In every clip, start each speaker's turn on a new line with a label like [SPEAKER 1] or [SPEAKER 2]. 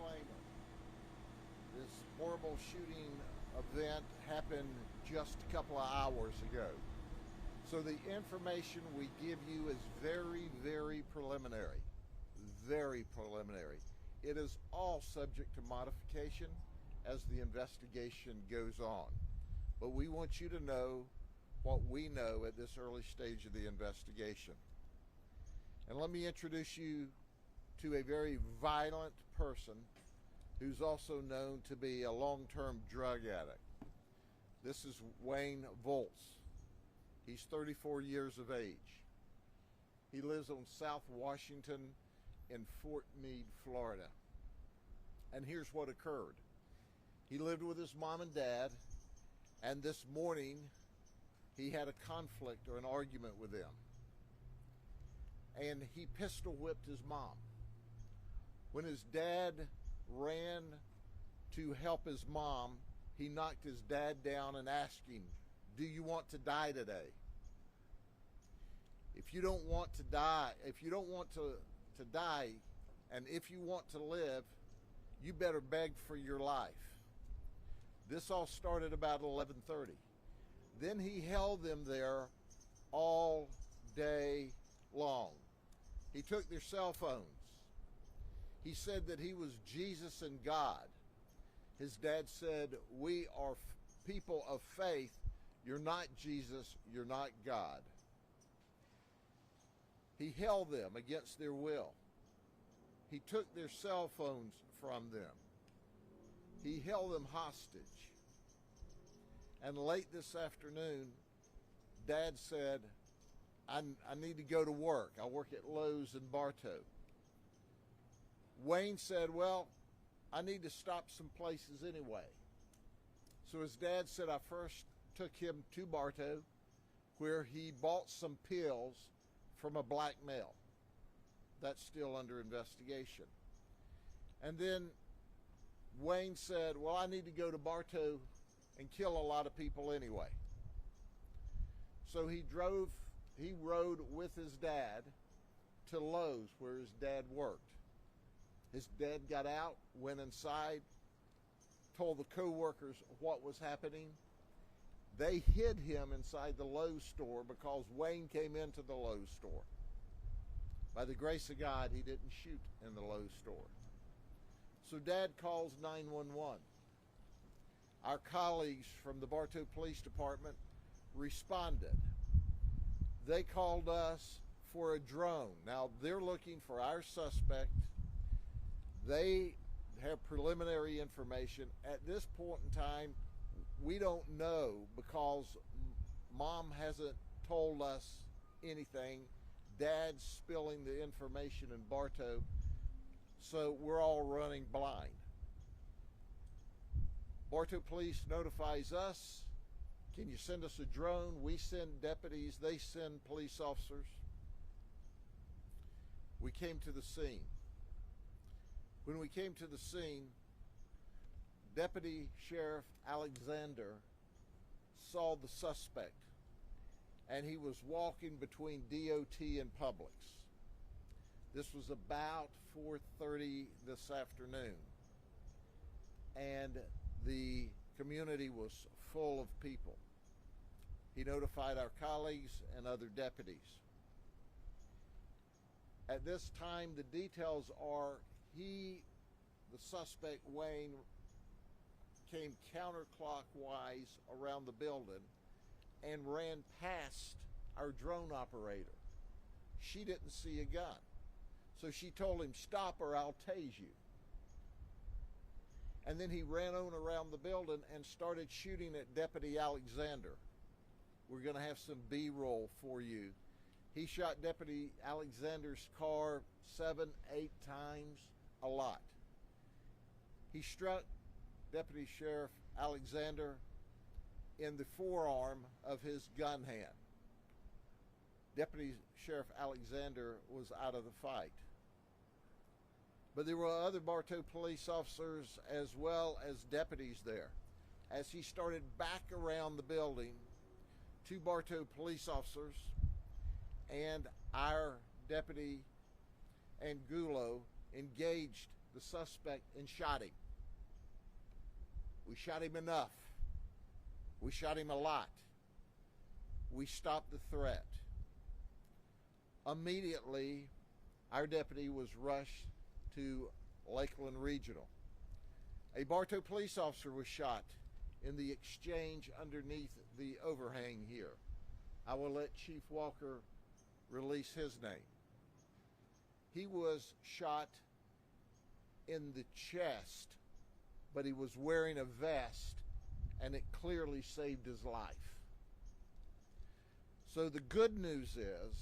[SPEAKER 1] disclaimer. This horrible shooting event happened just a couple of hours ago. So the information we give you is very, very preliminary. Very preliminary. It is all subject to modification as the investigation goes on. But we want you to know what we know at this early stage of the investigation. And let me introduce you to a very violent person who's also known to be a long-term drug addict. This is Wayne Volz. He's 34 years of age. He lives on South Washington in Fort Meade, Florida. And here's what occurred. He lived with his mom and dad, and this morning he had a conflict or an argument with them. And he pistol whipped his mom. When his dad ran to help his mom, he knocked his dad down and asked him, "Do you want to die today? If you don't want to die, if you don't want to die, and if you want to live, you better beg for your life." This all started about 11:30. Then he held them there all day long. He took their cell phones. He said that he was Jesus and God. His dad said, "We are people of faith. You're not Jesus. You're not God." He held them against their will. He took their cell phones from them. He held them hostage. And late this afternoon, Dad said, I need to go to work. I work at Lowe's in Bartow. Wayne said, "Well, I need to stop some places anyway." So his dad said, I first took him to Bartow, where he bought some pills from a black male. That's still under investigation. And then Wayne said, "Well, I need to go to Bartow and kill a lot of people anyway." So he rode with his dad to Lowe's, where his dad worked. His dad got out, went inside, told the co-workers what was happening. They hid him inside the Lowe's store because Wayne came into the Lowe's store. By the grace of God, he didn't shoot in the Lowe's store. So Dad calls 911. Our colleagues from the Bartow Police Department responded. They called us for a drone. Now they're looking for our suspect. They have preliminary information. At this point in time, we don't know because Mom hasn't told us anything. Dad's spilling the information in Bartow, so we're all running blind. Bartow Police notifies us, "Can you send us a drone?" We send deputies, they send police officers. We came to the scene. When we came to the scene, Deputy Sheriff Alexander saw the suspect, and he was walking between DOT and Publix. This was about 4:30 this afternoon, and the community was full of people. He notified our colleagues and other deputies. At this time, the details are the suspect, Wayne, came counterclockwise around the building and ran past our drone operator. She didn't see a gun, so she told him, "Stop or I'll tase you." And then he ran on around the building and started shooting at Deputy Alexander. We're going to have some B-roll for you. He shot Deputy Alexander's car 7-8 times, a lot. He struck Deputy Sheriff Alexander in the forearm of his gun hand. Deputy Sheriff Alexander was out of the fight. But there were other Bartow police officers as well as deputies there. As he started back around the building, 2 Bartow police officers and our deputy Angulo engaged the suspect and shot him. We shot him enough. We shot him a lot. We stopped the threat. Immediately, our deputy was rushed to Lakeland Regional. A Bartow police officer was shot in the exchange underneath the overhang here. I will let Chief Walker release his name. He was shot in the chest, but he was wearing a vest, and it clearly saved his life. So the good news is,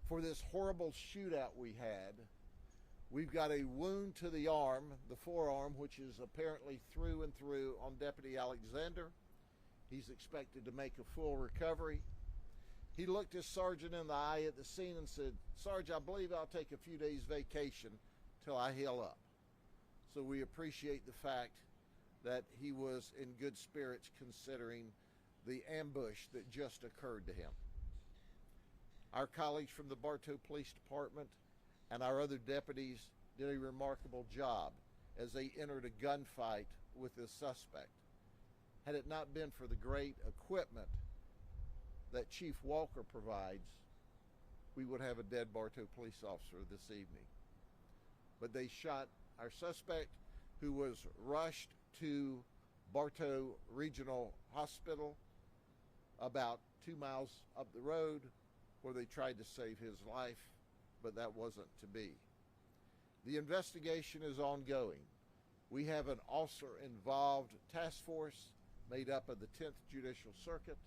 [SPEAKER 1] for this horrible shootout we had, we've got a wound to the arm, the forearm, which is apparently through and through on Deputy Alexander. He's expected to make a full recovery. He looked his sergeant in the eye at the scene and said, "Sarge, I believe I'll take a few days vacation till I heal up." So we appreciate the fact that he was in good spirits considering the ambush that just occurred to him. Our colleagues from the Bartow Police Department and our other deputies did a remarkable job as they entered a gunfight with this suspect. Had it not been for the great equipment that Chief Walker provides, we would have a dead Bartow police officer this evening. But they shot our suspect, who was rushed to Bartow Regional Hospital about 2 miles up the road, where they tried to save his life, but that wasn't to be. The investigation is ongoing. We have an officer-involved task force made up of the 10th Judicial Circuit.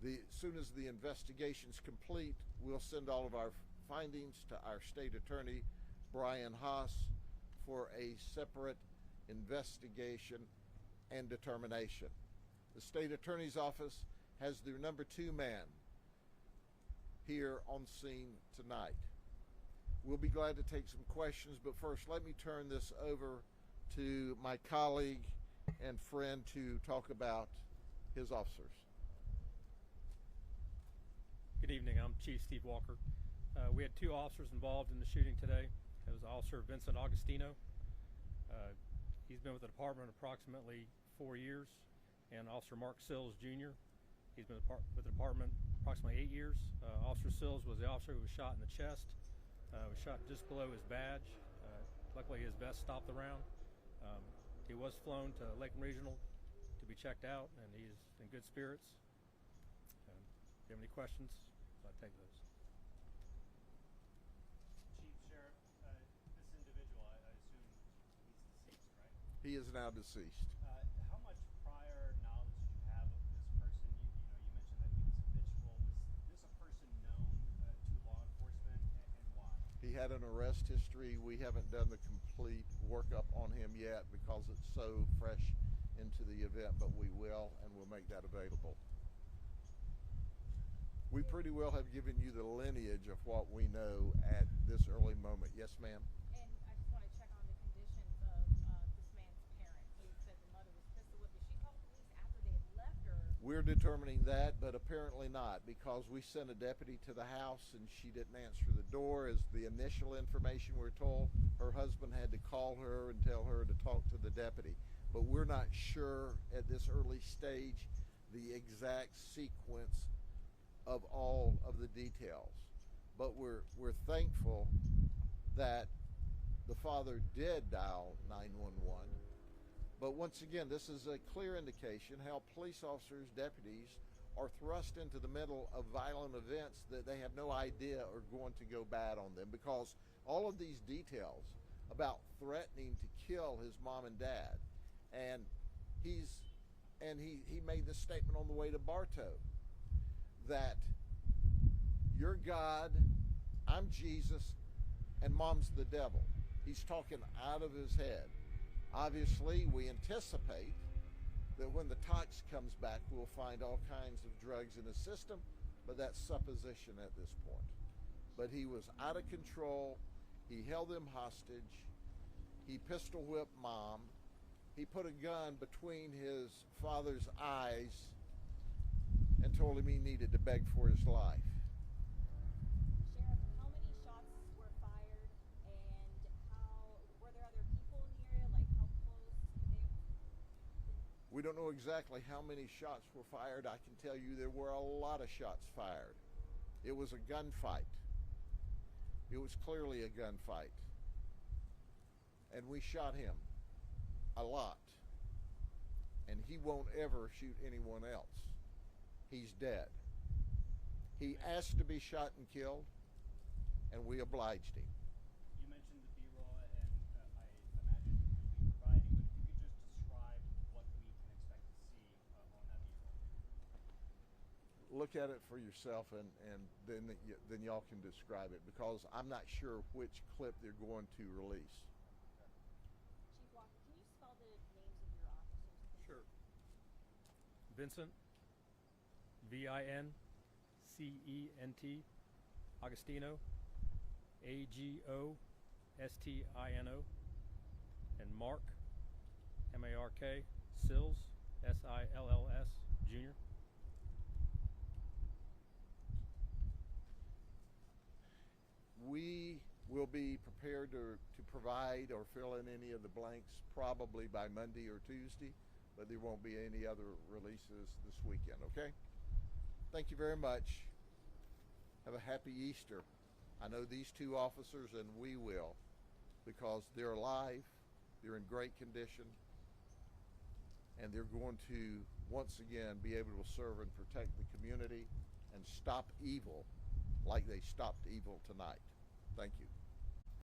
[SPEAKER 1] As soon as the investigation's complete, we'll send all of our findings to our state attorney, Brian Haas, for a separate investigation and determination. The state attorney's office has their number 2 man here on scene tonight. We'll be glad to take some questions, but first let me turn this over to my colleague and friend to talk about his officers.
[SPEAKER 2] Good evening, I'm Chief Steve Walker. We had 2 officers involved in the shooting today. It was Officer Vincent Augustino. He's been with the department approximately 4 years, and Officer Mark Sills Jr. He's been with the department approximately 8 years. Officer Sills was the officer who was shot in the chest. Was shot just below his badge. Luckily his vest stopped the round. He was flown to Lakeland Regional to be checked out, and he's in good spirits. If you have any questions, I'll take those.
[SPEAKER 3] Chief Sheriff, this individual, I assume he's deceased, right?
[SPEAKER 1] He is now deceased.
[SPEAKER 3] How much prior knowledge do you have of this person? You mentioned that he was habitual. Was this a person known to law enforcement, and why?
[SPEAKER 1] He had an arrest history. We haven't done the complete workup on him yet because it's so fresh into the event, but we will, and we'll make that available. We pretty well have given you the lineage of what we know at this early moment. Yes, ma'am?
[SPEAKER 4] And I just want to check on the conditions of this man's parents. You said the mother was pistol whipped. Did she call the police after they had left, or?
[SPEAKER 1] We're determining that, but apparently not, because we sent a deputy to the house and she didn't answer the door. As the initial information we're told, her husband had to call her and tell her to talk to the deputy. But we're not sure at this early stage the exact sequence of all of the details. But we're thankful that the father did dial 911. But once again, this is a clear indication how police officers, deputies, are thrust into the middle of violent events that they have no idea are going to go bad on them, because all of these details about threatening to kill his mom and dad, and he made this statement on the way to Bartow, that you're God, I'm Jesus, and mom's the devil. He's talking out of his head. Obviously, we anticipate that when the tox comes back, we'll find all kinds of drugs in his system, but that's supposition at this point. But he was out of control. He held them hostage. He pistol whipped mom. He put a gun between his father's eyes and told him he needed to beg for his life.
[SPEAKER 4] Sheriff, how many shots were fired, and how
[SPEAKER 1] We don't know exactly how many shots were fired. I can tell you there were a lot of shots fired. It was a gunfight. It was clearly a gunfight. And we shot him a lot. And he won't ever shoot anyone else. He's dead. He asked to be shot and killed, and we obliged him.
[SPEAKER 3] You mentioned the B-roll, and I imagine you'll be providing, but if you could just describe what we can expect to see on that B-roll.
[SPEAKER 1] Look at it for yourself, and then y'all can describe it, because I'm not sure which clip they're going to release.
[SPEAKER 4] Chief Walker, can you spell the names of your officers? Please?
[SPEAKER 2] Sure. Vincent, Vincent, Agostino, Agostino, and Mark, Mark, Sills, Sills, Jr.
[SPEAKER 1] We will be prepared to provide or fill in any of the blanks probably by Monday or Tuesday, but there won't be any other releases this weekend, okay? Thank you very much. Have a happy Easter. I know these two officers, and we will, because they're alive, they're in great condition, and they're going to once again be able to serve and protect the community and stop evil like they stopped evil tonight. Thank you.